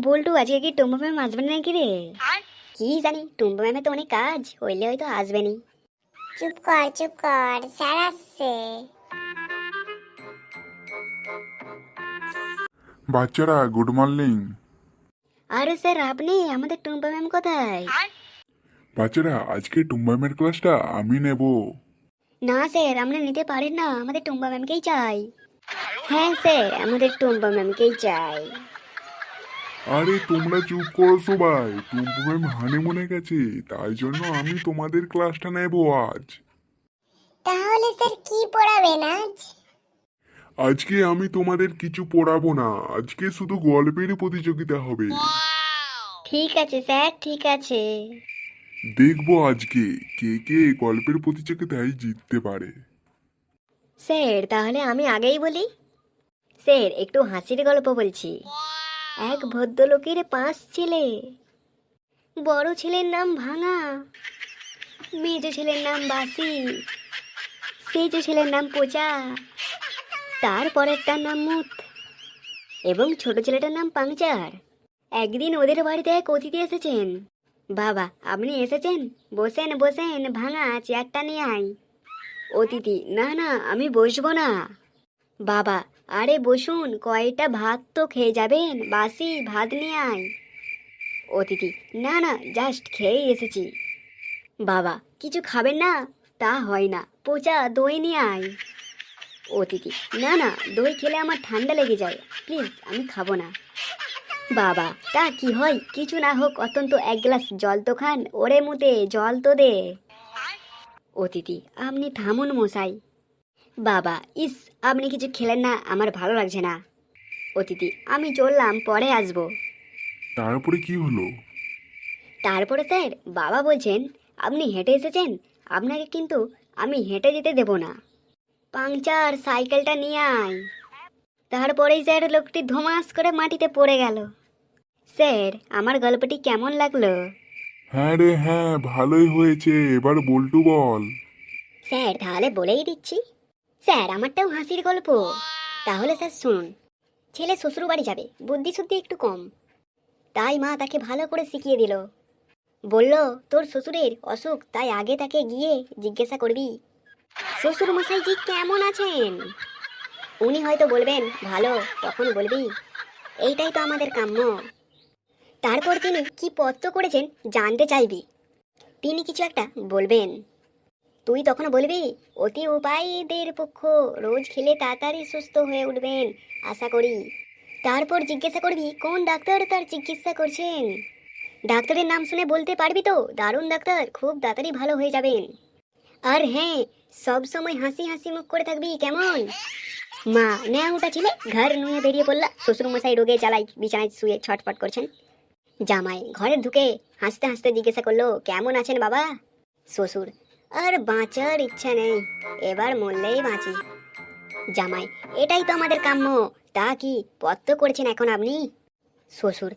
বল্টু আজকে কি টুম্পা ম্যাম আসবে নাকি রে? কি জানি, টুম্পা ম্যামে তো অনেক কাজ, হইলে হয়তো আসবে নি। চুপ কর চুপ কর, স্যার আসছে। বাচ্চারা গুড মর্নিং। আরে স্যার, আপনি? আমাদের টুম্পা ম্যাম কোথায়? বাচ্চারা আজকে টুম্বামের ক্লাসটা আমি নেব। না স্যার, আমরা নিতে পারেন না, আমাদের টুম্পা ম্যামকেই চাই। হ্যাঁ স্যার, আমাদের টুম্পা ম্যামকেই চাই। আরে তোমরা চুপ করো সবাই, টুম্পা ম্যাম হানিমুনে গেছে, তাই জন্য আমি তোমাদের ক্লাসটা নেব আজ। তাহলে স্যার কি পড়াবেন আজ? আজকে আমি তোমাদের কিছু পড়াবো না, আজকে শুধু গল্পের প্রতিযোগিতা হবে। ঠিক আছে স্যার, ঠিক আছে। দেখবো আজকে কে কে গল্পের প্রতিযোগিতায় জিততে পারে। স্যার তাহলে আমি আগেই বলি। স্যার একটু হাসির গল্প বলছি। এক ভদ্রলোকের 5 ছেলে। বড় ছেলের নাম ভাঙা, মেজ ছেলের নাম বাসি, সেজ ছেলের নাম পোচা, তারপরেরটার নাম মুত এবং ছোট ছেলেটার নাম পাংচার। একদিন ওদের বাড়িতে এক অতিথি এসেছেন। বাবা, আপনি এসেছেন? বসেন বসেন, ভাঙা চেয়ারটা নিয়ে আয়। অতিথি: না না, আমি বসবো না। বাবা: আরে বসুন, কয়টা ভাত তো খেয়ে যাবেন, বাসি ভাত নিয়ে আয়। অতিথি: না না, জাস্ট খেয়েই এসেছি। বাবা: কিছু খাবেন না? তা হয় না, পোচা দই নিয়ে আয়। অতিথি: না না, দই খেলে আমার ঠান্ডা লেগে যায়, প্লিজ আমি খাবো না। বাবা: তা কি হয়, কিছু না হোক অন্তত এক গ্লাস জল তো খান, ওরে মুতে জল তো দে। অতিথি: আপনি থামুন মশাই। বাবা: ইস, আপনি কিছু খেলেন না, আমার ভালো লাগছে না। অতিথি: আমি চললাম, পরে আসবো। তারপরে কি হলো? তারপরে স্যার, বাবা বলছেন, আপনি হেঁটে এসেছেন, আপনাকে কিন্তু আমি হেঁটে যেতে দেব না। পাংচার, সাইকেলটা নিয়ে আয়। তারপরেই স্যার লোকটি ধোমাস করে মাটিতে পড়ে গেল। স্যার, আমার গল্পটি কেমন লাগলো? হ্যাঁ রে হ্যাঁ, ভালোই হয়েছে, এবার বল্টু বল। স্যার তাহলে বলেই দিচ্ছি। স্যার আমারটাও হাসির গল্প। তাহলে স্যার শুনুন। ছেলে শ্বশুর বাড়ি যাবে, বুদ্ধি শুদ্ধি একটু কম, তাই মা তাকে ভালো করে শিখিয়ে দিল। বলল, তোর শ্বশুরের অসুখ, তাই আগে তাকে গিয়ে জিজ্ঞাসা করবি, শ্বশুর মশাইজি কেমন আছেন? উনি হয়তো বলবেন ভালো, তখন বলবি, এইটাই তো আমাদের কাম্য। তারপর তিনি কি পত্র করেছেন জানতে চাইবি, তিনি কিছু একটা বলবেন, তুই তখন বলবি, অতি উপায়ীদের পক্ষ, রোজ খেলে তাড়াতাড়ি সুস্থ হয়ে উঠবেন আশা করি। তারপর জিজ্ঞাসা করবি কোন ডাক্তার তার চিকিৎসা করছেন। ডাক্তারের নাম শুনে বলতে পারবি তো, দারুণ ডাক্তার, খুব তাড়াতাড়ি ভালো হয়ে যাবেন। আর হ্যাঁ, সব সময় হাসি হাসি মুখ করে থাকবি, কেমন? মা ন্যাংটা ছেলে ঘর নুয়ে বেরিয়ে পড়লা, শ্বশুর মশাই রোগে জ্বালাই বিছানায় শুয়ে ছটফট করছেন। জামাই ঘরে ঢুকে হাসতে হাসতে জিজ্ঞাসা করলো, কেমন আছেন বাবা? শ্বশুর: আর বাঁচার ইচ্ছা নেই, এবার মরলেই বাঁচি। জামাই: এটাই তো আমাদের কাম্য, তা কি পত্র করেছেন এখন আপনি? শ্বশুর: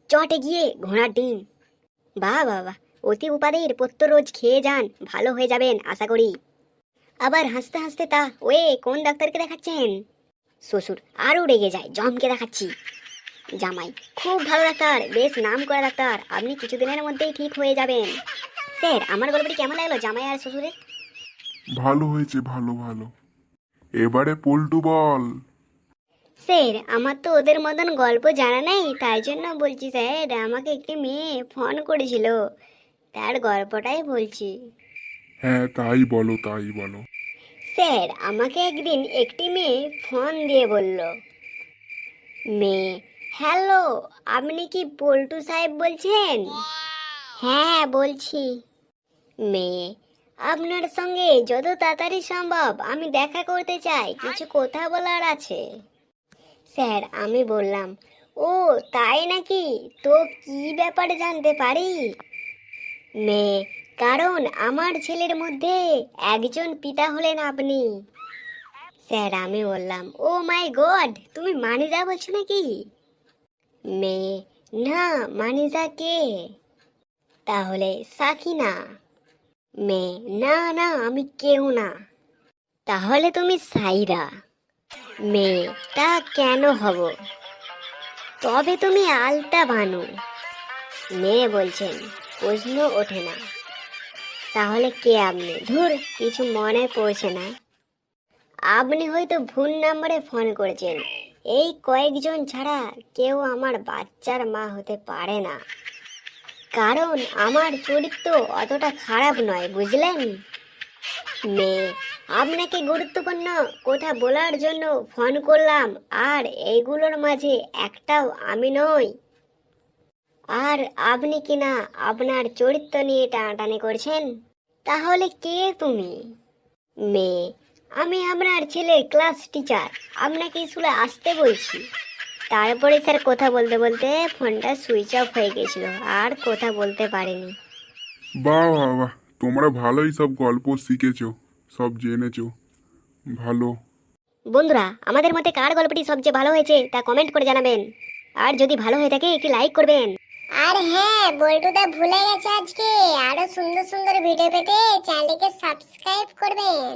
চটে গিয়ে ঘোড়ার ডিম। বাহ বাহ বাহ, অতি উপাদের পত্র রোজ খেয়ে যান, ভালো হয়ে যাবেন আশা করি। আবার হাসতে হাসতে, তা ওয়ে কোন ডাক্তারকে দেখাচ্ছেন? শ্বশুর আরও রেগে যায়, জমকে দেখাচ্ছি। জামাই: খুব ভালো ডাক্তার, বেশ নাম করা ডাক্তার, আপনি কিছুদিনের মধ্যেই ঠিক হয়ে যাবেন। স্যার আমার গল্পটি কেমন লাগলো জামাই আর শ্বশুরের? ভালো হয়েছে, ভালো ভালো। এবারে পল্টু বল। স্যার আমার তো ওদের মতন গল্প জানা নেই, তাই জন্য বলছি স্যার, আমাকে একটি মেয়ে ফোন করেছিল, তার গল্পটাই বলছি। হ্যাঁ তাই বলো, তাই বলো। স্যার আমাকে একদিন একটি মেয়ে ফোন দিয়ে বলল, মেয়ে: হ্যালো, আপনি কি পল্টু সাহেব বলছেন? হ্যাঁ বলছি। মেয়ে: আপনার সঙ্গে যত তাড়াতাড়ি সম্ভব আমি দেখা করতে চাই, কিছু কথা বলার আছে। স্যার আমি বললাম, ও তাই নাকি, তো কি ব্যাপারে জানতে পারি? মেয়ে: কারণ আমার ছেলের মধ্যে একজন পিতা হলেন আপনি। স্যার আমি বললাম, ও মাই গড, তুমি মানিজা বলছো নাকি? মেয়ে: না, মানিজা কে? তাহলে সাকিনা। মেয়ে: না না, আমি কেউ না। তাহলে তুমি সাইরা। মেয়ে: তা কেন হব? তবে তুমি আলতা ভানু মেয়ে বলছেন, প্রশ্ন ওঠে না। তাহলে কে আপনি? ধুর, কিছু মনে পড়ছে না। আপনি হয়তো ভুল নাম্বারে ফোন করেছেন। এই কয়েকজন ছাড়া কেউ আমার বাচ্চার মা হতে পারে না, কারণ আমার চরিত্র অতটা খারাপ নয়, বুঝলেন? মেয়ে, আপনাকে গুরুত্বপূর্ণ কথা বলার জন্য ফোন করলাম, আর এইগুলোর মাঝে একটাও আমি নই। আর আপনি কিনা আপনার চরিত্র নিয়ে টানাটানি করছেন। তাহলে কে তুমি? মেয়ে, আমি আপনার ছেলের ক্লাস টিচার, আপনাকে স্কুলে আসতে বলছি। তারপরে স্যার কথা বলতে বলতে ফোনটা সুইচ অফ হয়ে গেছিল, আর কথা বলতে পারেনি। বাহ বাহ বাহ, তোমরা ভালোই সব গল্প শিখেছো, সব জেনেছো, ভালো। বন্ধুরা, আমাদের মধ্যে কার গল্পটি সবচেয়ে ভালো হয়েছে তা কমেন্ট করে জানাবেন। আর যদি ভালো হয়ে থাকে একটি লাইক করবেন। আর হ্যাঁ, বল্টুদা ভুলে গেছে আজকে আরো সুন্দর সুন্দর ভিডিও পেতে চ্যানেলকে সাবস্ক্রাইব করবেন।